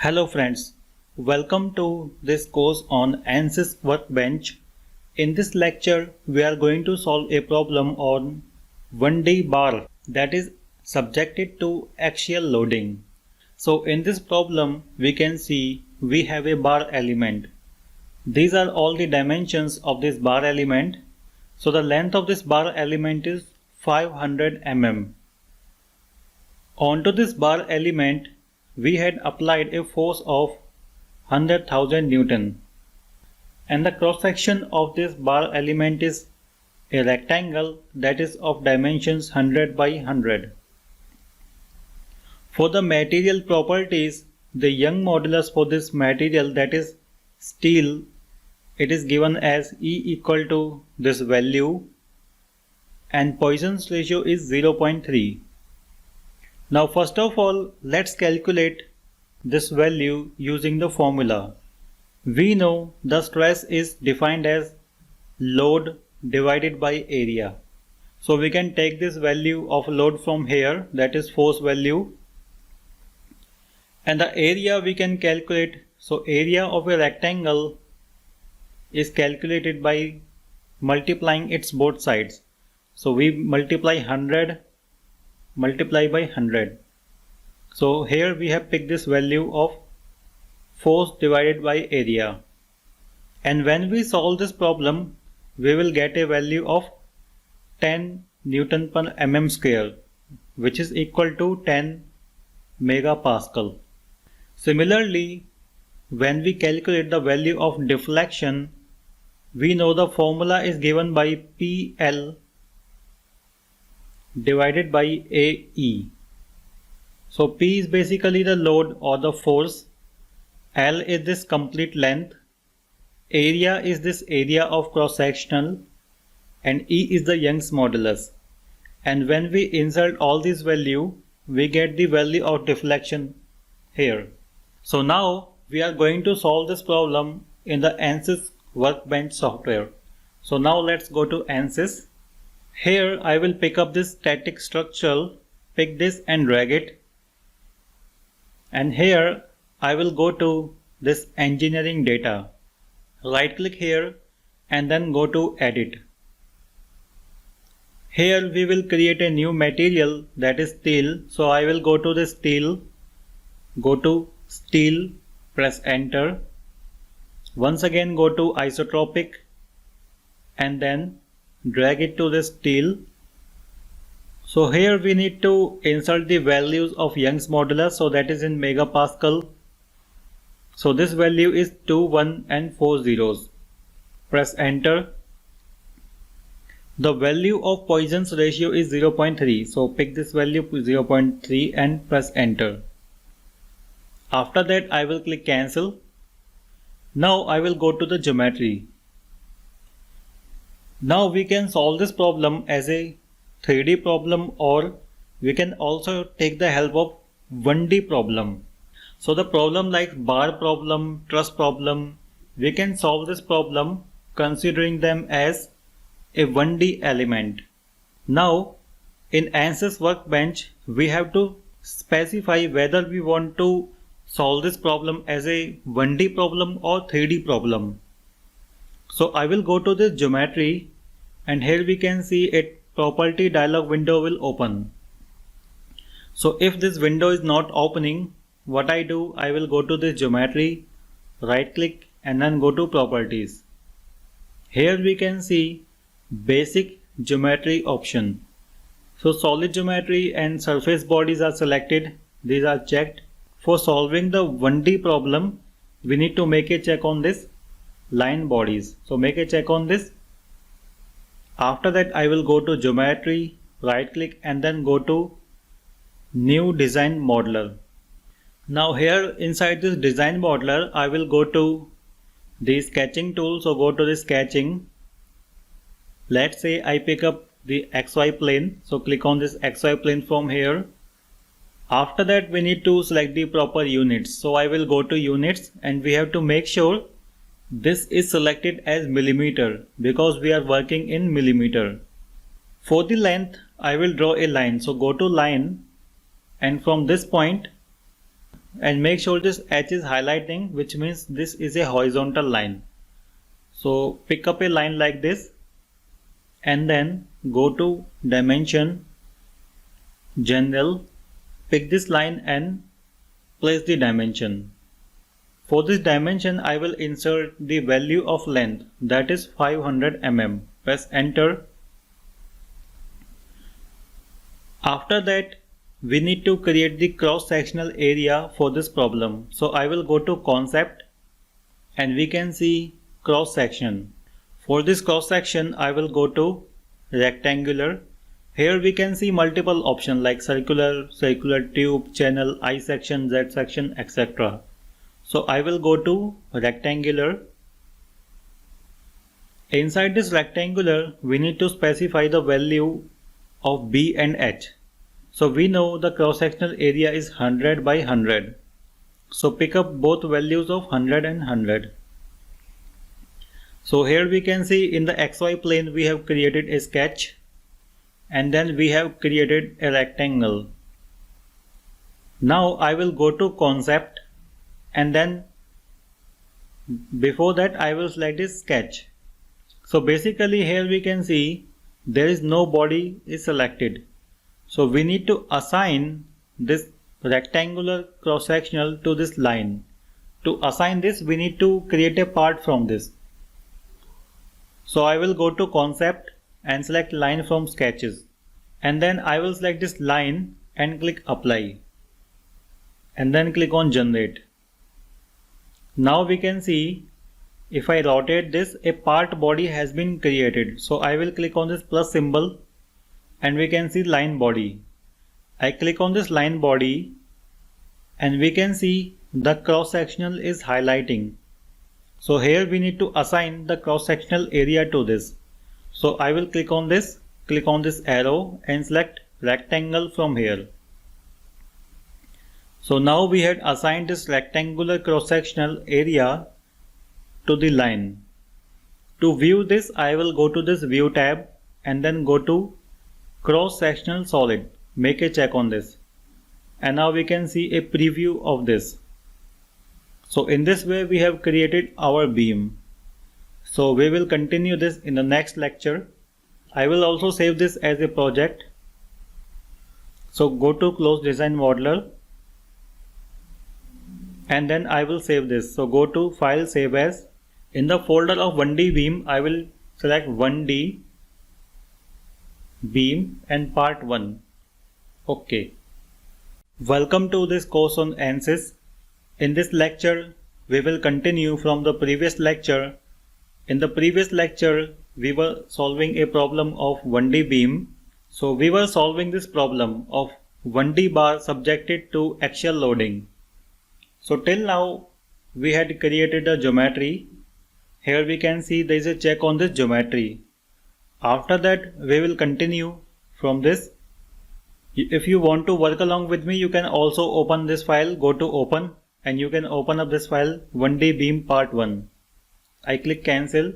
Hello friends, welcome to this course on ANSYS Workbench. In this lecture, we are going to solve a problem on 1D bar that is subjected to axial loading. So in this problem, we can see we have a bar element. These are all the dimensions of this bar element. So the length of this bar element is 500 mm. Onto this bar element, we had applied a force of 100,000 Newton, and the cross section of this bar element is a rectangle that is of dimensions 100 by 100. For the material properties, the Young modulus for this material, that is steel, it is given as E equal to this value, and Poisson's ratio is 0.3. Now first of all, let's calculate this value using the formula. We know the stress is defined as load divided by area. So we can take this value of load from here, that is force value, and the area we can calculate. So area of a rectangle is calculated by multiplying its both sides. So we multiply 100 multiply by 100. So here we have picked this value of force divided by area, and when we solve this problem we will get a value of 10 Newton per mm square, which is equal to 10 megapascal. Similarly, when we calculate the value of deflection, we know the formula is given by PL divided by AE. So P is basically the load or the force, L is this complete length, area is this area of cross sectional, and E is the Young's modulus. And when we insert all these value, we get the value of deflection here. So now we are going to solve this problem in the ANSYS Workbench software. So now let's go to ANSYS. Here I will pick up this static structure, pick this and drag it, and here I will go to this engineering data, right click here and then go to edit. Here we will create a new material, that is steel. So I will go to the steel, go to steel, press enter. Once again go to isotropic and then drag it to the steel. So here we need to insert the values of Young's modulus, so that is in megapascal. So this value is 2, 1 and 4 zeros. Press enter. The value of Poisson's ratio is 0.3. So pick this value 0.3 and press enter. After that I will click cancel. Now I will go to the geometry. Now we can solve this problem as a 3D problem, or we can also take the help of 1D problem. So the problem like bar problem, truss problem, we can solve this problem considering them as a 1D element. Now in ANSYS Workbench we have to specify whether we want to solve this problem as a 1D problem or 3D problem. So I will go to this geometry, and here we can see a property dialog window will open. So if this window is not opening, what I do, I will go to this geometry, right click and then go to properties. Here we can see basic geometry option. So solid geometry and surface bodies are selected, these are checked. For solving the 1D problem, we need to make a check on this line bodies. So make a check on this. After that I will go to geometry, right click and then go to new design modeler. Now here inside this design modeler I will go to the sketching tool. So go to the sketching. Let's say I pick up the XY plane. So click on this XY plane from here. After that we need to select the proper units. So I will go to units, and we have to make sure this is selected as millimeter because we are working in millimeter. For the length I will draw a line. So go to line, and from this point and make sure this H is highlighting, which means this is a horizontal line. So pick up a line like this and then go to dimension, general, pick this line and place the dimension. For this dimension I will insert the value of length, that is 500 mm. Press enter. After that we need to create the cross-sectional area for this problem. So I will go to concept and we can see cross-section. For this cross-section I will go to rectangular. Here we can see multiple options like circular, circular tube, channel, I section, Z section, etc. So I will go to rectangular. Inside this rectangular we need to specify the value of B and H. So we know the cross-sectional area is 100 by 100. So pick up both values of 100 and 100. So here we can see in the XY plane we have created a sketch and then we have created a rectangle. Now I will go to concept and then before that I will select this sketch. So basically here we can see there is no body is selected. So we need to assign this rectangular cross-sectional to this line. To assign this we need to create a part from this. So I will go to concept and select line from sketches and then I will select this line and click apply and then click on generate. Now we can see if I rotate this, a part body has been created. So I will click on this plus symbol and we can see line body. I click on this line body and we can see the cross sectional is highlighting. So here we need to assign the cross sectional area to this. So I will click on this arrow and select rectangle from here. So now we had assigned this rectangular cross sectional area to the line. To view this I will go to this view tab and then go to cross sectional solid. Make a check on this and now we can see a preview of this. So in this way we have created our beam. So we will continue this in the next lecture. I will also save this as a project. So go to close design modeler and then I will save this. So go to file, save as. In the folder of 1D beam I will select 1D beam and part 1. OK. Welcome to this course on ANSYS. In this lecture we will continue from the previous lecture. In the previous lecture we were solving a problem of 1D beam. So we were solving this problem of 1D bar subjected to axial loading. So till now we had created a geometry. Here we can see there is a check on this geometry. After that we will continue from this. If you want to work along with me, you can also open this file, go to open and you can open up this file 1D beam part 1. I click cancel.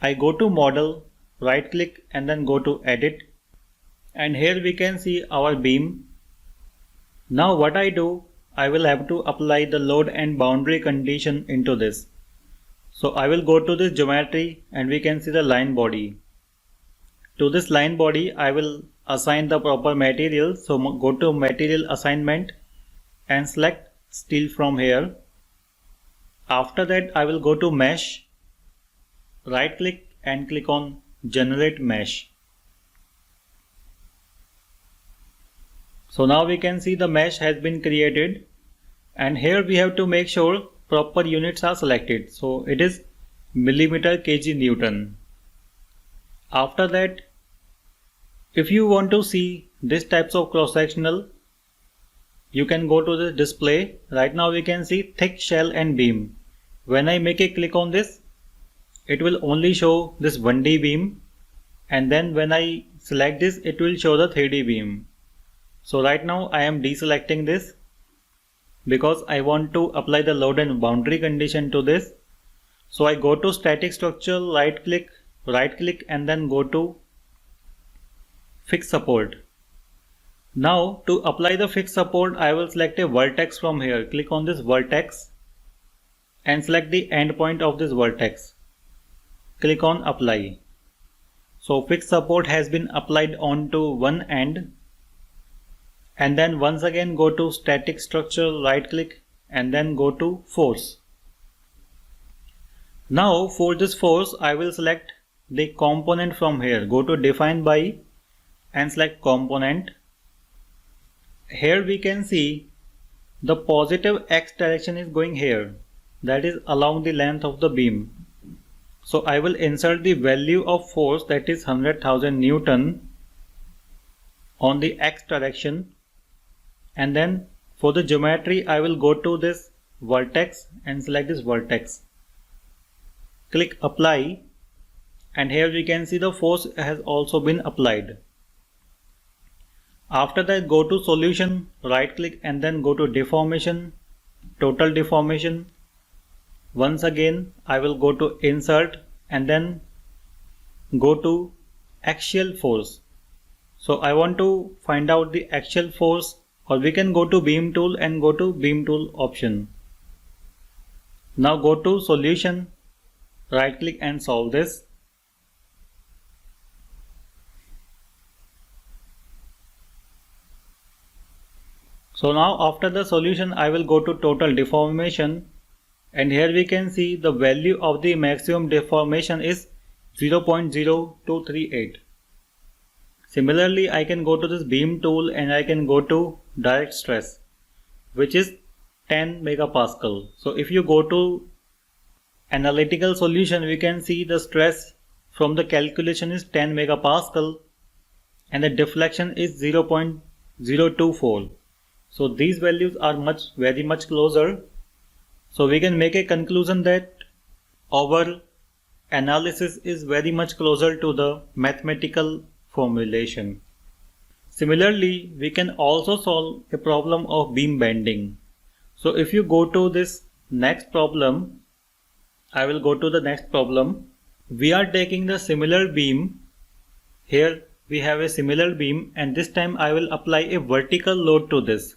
I go to model, right click and then go to edit and here we can see our beam. Now what I do, I will have to apply the load and boundary condition into this. So I will go to this geometry and we can see the line body. To this line body I will assign the proper material. So go to material assignment and select steel from here. After that I will go to mesh, right click and click on generate mesh. So now we can see the mesh has been created and here we have to make sure proper units are selected. So it is millimeter kg Newton. After that, if you want to see this types of cross sectional, you can go to the display. Right now we can see thick shell and beam. When I make a click on this, it will only show this 1D beam and then when I select this it will show the 3D beam. So right now I am deselecting this because I want to apply the load and boundary condition to this. So I go to static structure, right click and then go to fix support. Now to apply the fixed support, I will select a vertex from here. Click on this vertex and select the end point of this vertex. Click on apply. So fixed support has been applied onto one end, and then once again go to static structure, right click and then go to force. Now for this force I will select the component from here. Go to define by and select component. Here we can see the positive x direction is going here, that is along the length of the beam. So I will insert the value of force, that is 100,000 Newton, on the x direction, and then for the geometry I will go to this vertex and select this vertex. Click apply, and here we can see the force has also been applied. After that, go to solution, right click and then go to deformation, total deformation. Once again I will go to insert and then go to axial force. So I want to find out the axial force, or we can go to beam tool and go to beam tool option. Now go to solution, right click and solve this. So now after the solution I will go to total deformation, and here we can see the value of the maximum deformation is 0.0238. Similarly, I can go to this beam tool and I can go to direct stress, which is 10 megapascal. So if you go to analytical solution, we can see the stress from the calculation is 10 megapascal and the deflection is 0.024. So these values are very much closer. So we can make a conclusion that our analysis is very much closer to the mathematical formulation. Similarly, we can also solve a problem of beam bending. So if you go to this next problem, I will go to the next problem. We are taking the similar beam. Here we have a similar beam, and this time I will apply a vertical load to this.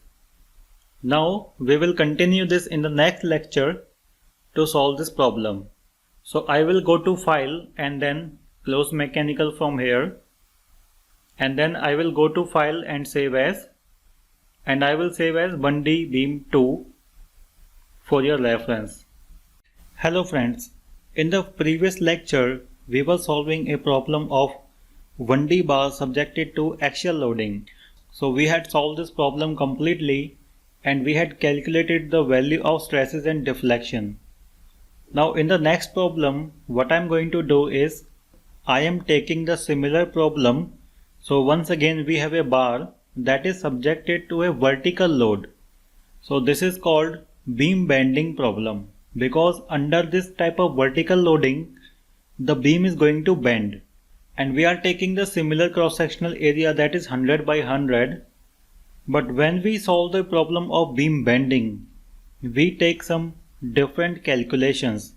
Now we will continue this in the next lecture to solve this problem. So I will go to file and then close mechanical from here, and then I will go to file and save as, and I will save as 1D beam 2 for your reference. Hello friends, in the previous lecture we were solving a problem of 1D bar subjected to axial loading. So we had solved this problem completely and we had calculated the value of stresses and deflection. Now in the next problem, what I am going to do is I am taking the similar problem. So once again we have a bar that is subjected to a vertical load. So this is called beam bending problem, because under this type of vertical loading the beam is going to bend, and we are taking the similar cross-sectional area, that is 100 by 100. But when we solve the problem of beam bending, we take some different calculations.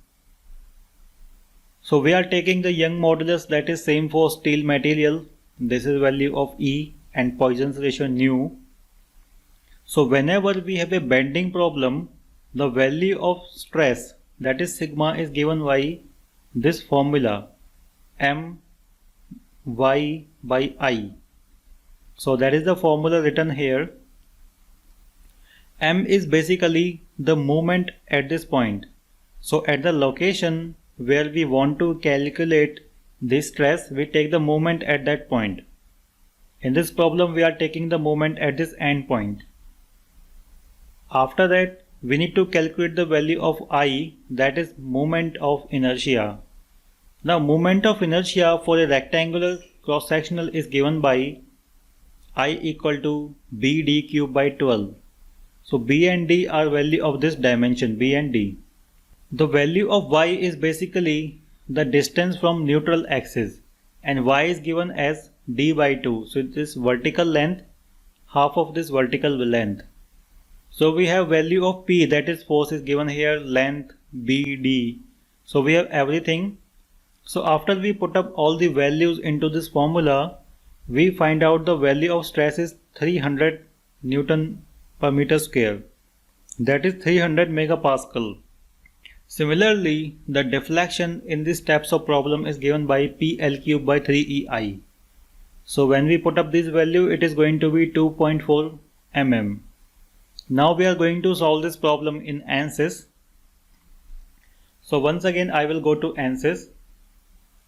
So we are taking the Young modulus, that is same for steel material. This is value of E and Poisson's ratio nu. So whenever we have a bending problem, the value of stress, that is sigma, is given by this formula M Y by I. So that is the formula written here. M is basically the moment at this point. So at the location where we want to calculate this stress, we take the moment at that point. In this problem we are taking the moment at this end point. After that we need to calculate the value of I, that is moment of inertia. Now moment of inertia for a rectangular cross sectional is given by I equal to BD cube by 12. So B and D are value of this dimension, B and D. The value of Y is basically the distance from neutral axis, and Y is given as D by 2. So this vertical length, half of this vertical length. So we have value of P, that is force, is given here, length, B, D. So we have everything. So after we put up all the values into this formula, we find out the value of stress is 300 Newton per meter square, that is 300 megapascal. Similarly, the deflection in these types of problem is given by PL cube by 3EI. So when we put up this value, it is going to be 2.4 mm. Now we are going to solve this problem in ANSYS. So once again I will go to ANSYS.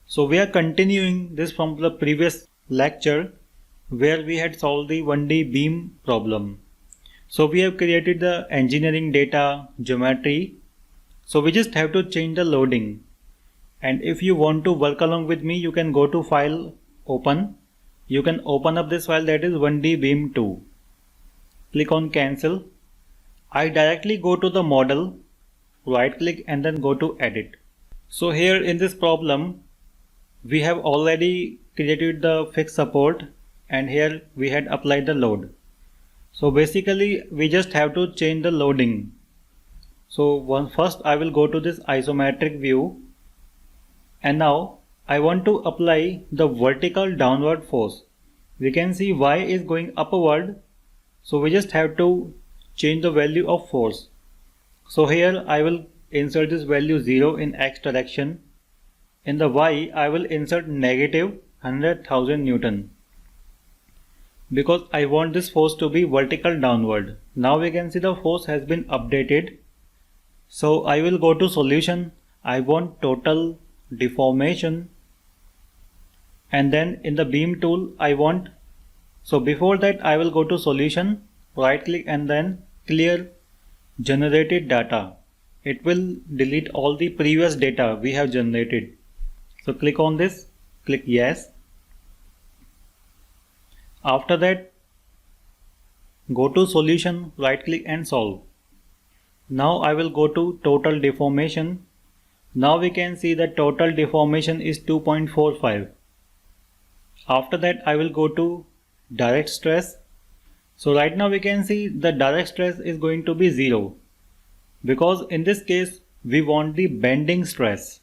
So we are continuing this from the previous lecture where we had solved the 1D beam problem. So we have created the engineering data, geometry. So we just have to change the loading. And if you want to work along with me, you can go to File, Open. You can open up this file, that is 1D beam 2. Click on Cancel. I directly go to the model, right click and then go to Edit. So here in this problem, we have already created the fixed support and here we had applied the load. So basically we just have to change the loading. So first I will go to this isometric view and now I want to apply the vertical downward force. We can see Y is going upward, so we just have to change the value of force. So here I will insert this value 0 in X direction. In the Y I will insert negative 100,000 Newton because I want this force to be vertical downward. Now we can see the force has been updated. So I will go to solution. I want total deformation and then in the beam tool I want, so before that I will go to solution, right click and then clear generated data. It will delete all the previous data we have generated. So click on this, click yes. After that go to solution, right click and solve. Now I will go to total deformation. Now we can see that total deformation is 2.45. After that I will go to direct stress. So right now we can see the direct stress is going to be 0 because in this case we want the bending stress.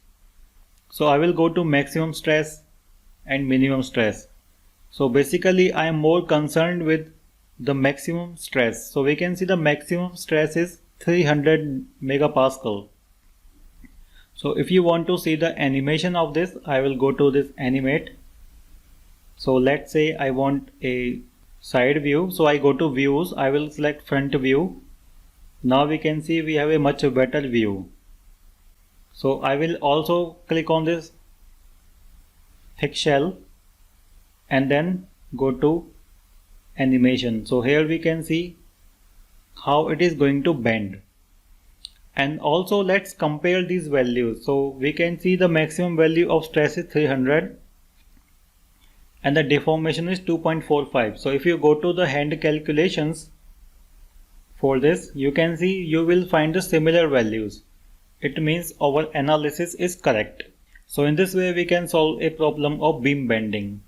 So I will go to maximum stress and minimum stress. So basically I am more concerned with the maximum stress. So we can see the maximum stress is 300 megapascal. So if you want to see the animation of this, I will go to this animate. So let's say I want a side view. So I go to views, I will select front view. Now we can see we have a much better view. So I will also click on this thick shell and then go to animation. So here we can see how it is going to bend. And also let's compare these values. So we can see the maximum value of stress is 300 and the deformation is 2.45. So if you go to the hand calculations for this, you can see you will find the similar values. It means our analysis is correct. So in this way we can solve a problem of beam bending.